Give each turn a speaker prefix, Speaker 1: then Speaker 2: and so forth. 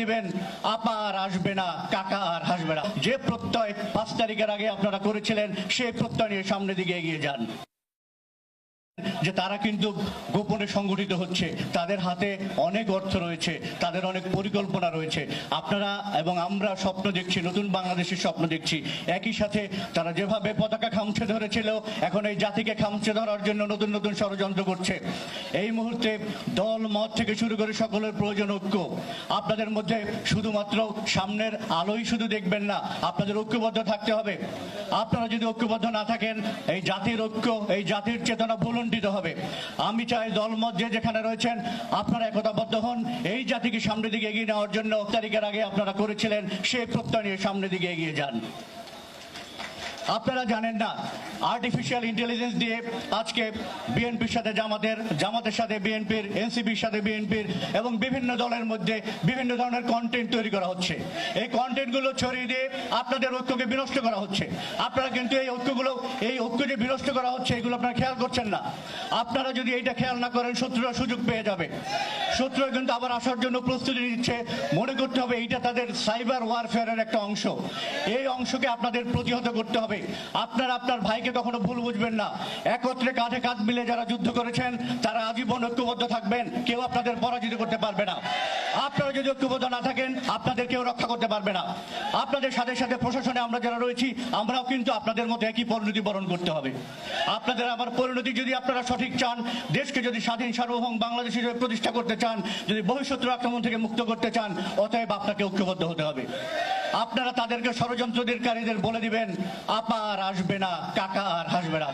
Speaker 1: দিবেন, আপা আর আসবে না, কাকা আর হাসবে না। যে প্রত্যয় 5 তারিখের আগে আপনারা করেছিলেন সেই প্রত্যয় নিয়ে সামনের দিকে এগিয়ে যান। যে তারা কিন্তু গোপনে সংগঠিত হচ্ছে, তাদের হাতে অনেক অর্থ রয়েছে, তাদের অনেক পরিকল্পনা রয়েছে। আপনারা এবং আমরা স্বপ্ন দেখছি, নতুন বাংলাদেশের স্বপ্ন দেখছি। একই সাথে তারা যেভাবে পতাকা খামচে ধরেছিল, এখন এই জাতিকে খামচে ধরার জন্য নতুন নতুন ষড়যন্ত্র করছে। এই মুহূর্তে দল মত থেকে শুরু করে সকলের প্রয়োজন ঐক্য। আপনাদের মধ্যে শুধুমাত্র সামনের আলোই শুধু দেখবেন না, আপনাদের ঐক্যবদ্ধ থাকতে হবে। আপনারা যদি ঐক্যবদ্ধ না থাকেন, এই জাতির ঐক্য, এই জাতির চেতনা ভুলুণ্ঠিত হবে। আমি চাই দলমত যে যেখানে রয়েছেন আপনারা একতাবদ্ধ হন, এই জাতিকে সামনের দিকে এগিয়ে নেওয়ার জন্য তারিখের আগে আপনারা করেছিলেন সেই প্রত্যয় নিয়ে সামনের দিকে এগিয়ে যান। আপনারা জানেন না, আর্টিফিশিয়াল ইন্টেলিজেন্স দিয়ে আজকে বিএনপির সাথে জামাতের সাথে বিএনপির, এনসিপির সাথে বিএনপির এবং বিভিন্ন দলের মধ্যে বিভিন্ন ধরনের কন্টেন্ট তৈরি করা হচ্ছে। এই কন্টেন্টগুলো ছড়িয়ে দিয়ে আপনাদের ঐক্যকে বিনষ্ট করা হচ্ছে। আপনারা কিন্তু এই ঐক্য যে বিনষ্ট করা হচ্ছে, এগুলো আপনারা খেয়াল করছেন না। আপনারা যদি এইটা খেয়াল না করেন, শত্রুরা সুযোগ পেয়ে যাবে। শত্রুরা কিন্তু আবার আসার জন্য প্রস্তুতি নিচ্ছে। মনে করতে হবে এইটা তাদের সাইবার ওয়ারফেয়ারের একটা অংশ। এই অংশকে আপনাদের প্রতিহত করতে হবে। আপনারা আপনার ভাইকে কখনো ভুল বুঝবেন না। একত্রে কাঁধে কাঁধ মিলে যারা যুদ্ধ করেছেন তারা আজীবন ঐক্যবদ্ধ থাকবেন, কেউ আপনাদের পরাজিত করতে পারবে না। আপনারা যদি ঐক্যবদ্ধ না থাকেন, আপনাদের কেউ রক্ষা করতে পারবে না। আপনাদের সাথে সাথে প্রশাসনে আমরা যারা রয়েছি, আমরাও কিন্তু আপনাদের মতো একই পরিণতি বরণ করতে হবে। আপনাদের আবার পরিণতি যদি আপনারা সঠিক চান, দেশকে যদি স্বাধীন সার্বভৌম বাংলাদেশ হিসেবে প্রতিষ্ঠা করতে চান, যদি বহিঃশত্রু আক্রমণ থেকে মুক্ত করতে চান, অতএব আপনাকে ঐক্যবদ্ধ হতে হবে। আপনারা তাদেরকে ষড়যন্ত্রকারীদের বলে দিবেন, আপা আর আসবে না, কাকা আর হাসবে না।